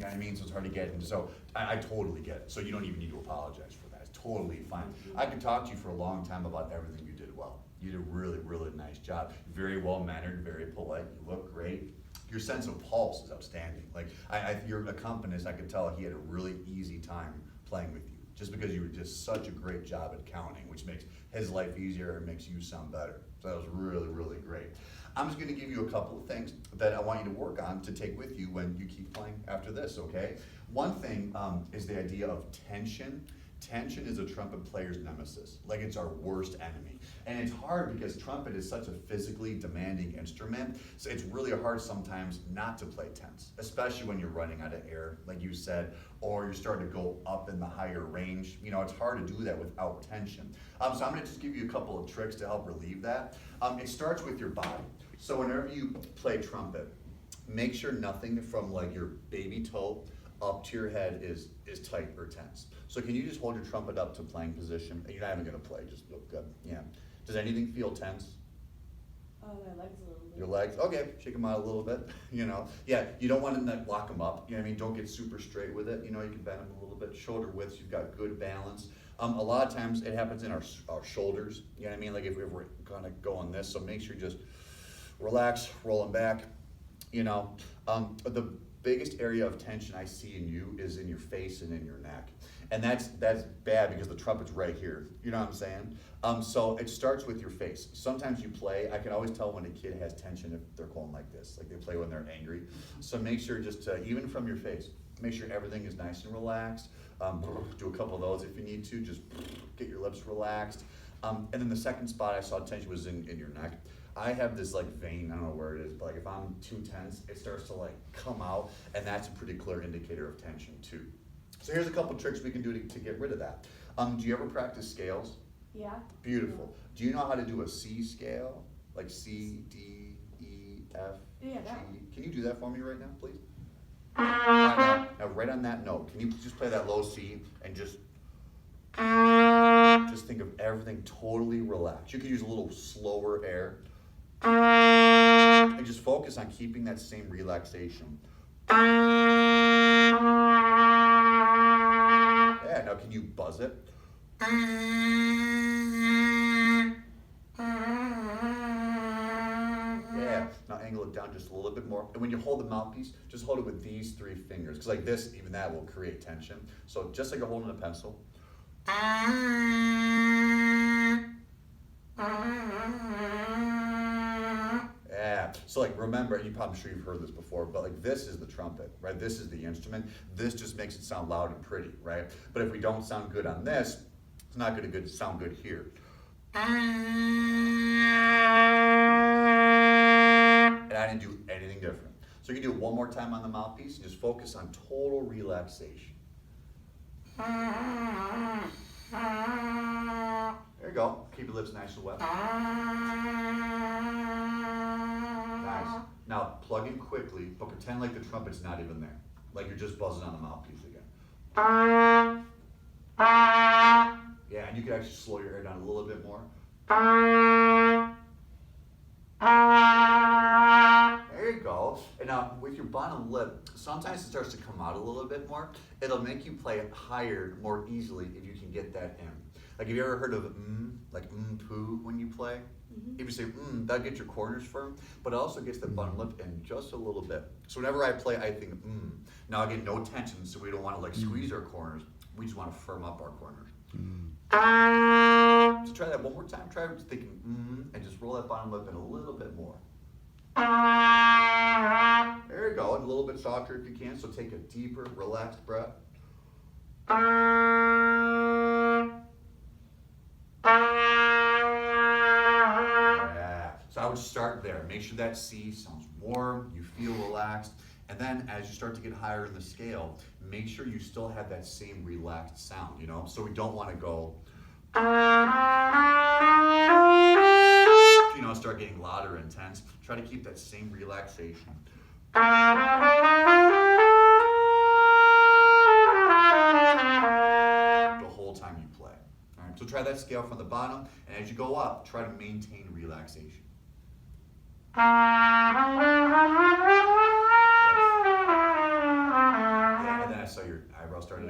know what I mean? So it's hard to get into. So I totally get it. So you don't even need to apologize for that. It's totally fine. I could talk to you for a long time about everything you did well. You did a really, really nice job. Very well mannered, very polite. You look great. Your sense of pulse is outstanding. Like your accompanist, I could tell he had a really easy time playing with you, just because you were just such a great job at counting, which makes his life easier and makes you sound better. So that was really, really great. I'm just going to give you a couple of things that I want you to work on to take with you when you keep playing after this, okay? One thing is the idea of tension. Tension is a trumpet player's nemesis, like it's our worst enemy. And it's hard because trumpet is such a physically demanding instrument, so it's really hard sometimes not to play tense, especially when you're running out of air, like you said, or you're starting to go up in the higher range. You know, it's hard to do that without tension. So I'm gonna just give you a couple of tricks to help relieve that. It starts with your body. So whenever you play trumpet, make sure nothing from like your baby toe up to your head is tight or tense. So can you just hold your trumpet up to playing position? You're not even gonna play, just look good. Yeah. Does anything feel tense? My legs a little bit. Your legs? Okay, shake them out a little bit, you know. Yeah, you don't want to lock them up, you know what I mean? Don't get super straight with it, you know, you can bend them a little bit. Shoulder widths, you've got good balance. A lot of times it happens in our shoulders, you know what I mean? Like if we're gonna go on this, so make sure you just relax, roll them back, you know. The biggest area of tension I see in you is in your face and in your neck. And that's bad because the trumpet's right here. You know what I'm saying? So it starts with your face. Sometimes you play, I can always tell when a kid has tension if they're going like this, like they play when they're angry. So make sure just even from your face, make sure everything is nice and relaxed. Do a couple of those if you need to, just get your lips relaxed. And then the second spot I saw tension was in your neck. I have this like vein, I don't know where it is, but like if I'm too tense, it starts to like come out, and that's a pretty clear indicator of tension too. So here's a couple tricks we can do to get rid of that. Do you ever practice scales? Yeah. Beautiful. Do you know how to do a C scale? Like C, D, E, F, Yeah, G? Can you do that for me right now, please? Now, right on that note, can you just play that low C and just think of everything totally relaxed? You could use a little slower air. And just focus on keeping that same relaxation. Yeah, now can you buzz it? Yeah, now angle it down just a little bit more. And when you hold the mouthpiece, just hold it with these three fingers. Because like this, even that will create tension. So just like you're holding a pencil. Yeah, so like remember, I'm sure you've heard this before, but like this is the trumpet, right? This is the instrument. This just makes it sound loud and pretty, right? But if we don't sound good on this, it's not gonna sound good here. And I didn't do anything different. So you can do it one more time on the mouthpiece and just focus on total relaxation. There you go. Keep your lips nice and wet. Nice. Now plug in quickly, but pretend like the trumpet's not even there. Like you're just buzzing on the mouthpiece again. Yeah, and you can actually slow your air down a little bit more. There you go. And now with your bottom lip, sometimes it starts to come out a little bit more. It'll make you play it higher more easily if you can get that in. Like have you ever heard of like poo when you play? Mm-hmm. If you say that gets your corners firm, but it also gets the bottom lip in just a little bit. So whenever I play, I think Now again, no tension, so we don't want to like squeeze our corners. We just want to firm up our corners. So try that one more time. Try thinking and just roll that bottom lip in a little bit more. There you go, and a little bit softer if you can. So take a deeper, relaxed breath. Yeah. So I would start there. Make sure that C sounds warm, you feel relaxed. And then as you start to get higher in the scale, make sure you still have that same relaxed sound, you know? So we don't want to go, start getting louder and intense. Try to keep that same relaxation. The whole time you play. All right, so try that scale from the bottom, and as you go up, try to maintain relaxation.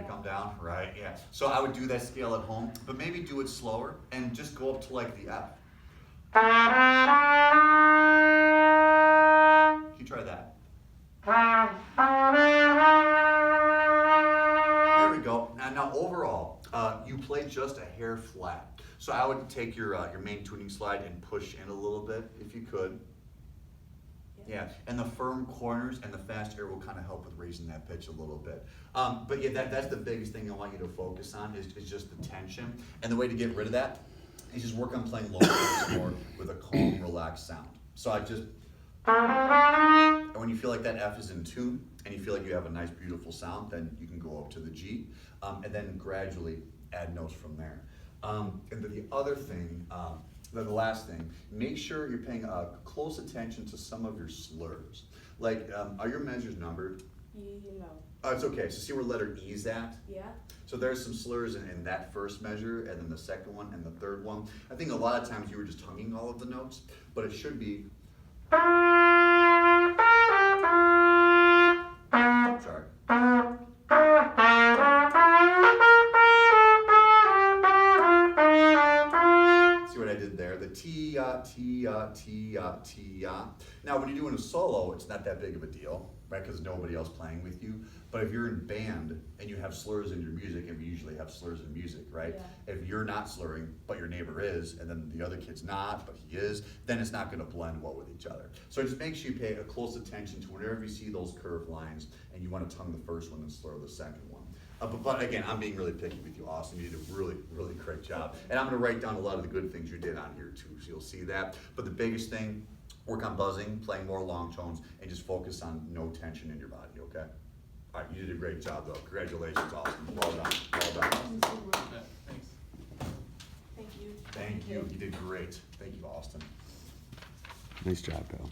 Yeah. come down, right? Yeah. So I would do that scale at home, but maybe do it slower and just go up to like the F. Can you try that? There we go. Now overall, you play just a hair flat. So I would take your main tuning slide and push in a little bit if you could. Yeah, and the firm corners and the fast air will kind of help with raising that pitch a little bit. But yeah, that's the biggest thing I want you to focus on is just the tension. And the way to get rid of that is just work on playing low notes more with a calm, relaxed sound. So I just, and when you feel like that F is in tune and you feel like you have a nice, beautiful sound, then you can go up to the G, and then gradually add notes from there. And then the other thing, the last thing, make sure you're paying close attention to some of your slurs. Like, are your measures numbered? No. Oh, it's okay. So see where letter E is at? Yeah? So there's some slurs in that first measure, and then the second one, and the third one. I think a lot of times you were just humming all of the notes, but it should be. Sorry. See what I did there? The T-ya, T-ya, T-ya, T-ya. Now, when you're doing a solo, it's not that big of a deal, right? Because nobody else playing with you. But if you're in band and you have slurs in your music, and we usually have slurs in music, right? Yeah. If you're not slurring, but your neighbor is, and then the other kid's not, but he is, then it's not gonna blend well with each other. So just make sure you pay a close attention to whenever you see those curved lines, and you wanna tongue the first one and slur the second one. But again, I'm being really picky with you, Austin. You did a really, really great job. And I'm gonna write down a lot of the good things you did on here too, so you'll see that. But the biggest thing, work on buzzing, playing more long tones, and just focus on no tension in your body, okay? All right, you did a great job though. Congratulations, Austin. Well done, well done. Yeah, thanks. Thank you. Thank you, you did great. Thank you, Austin. Nice job, Bill.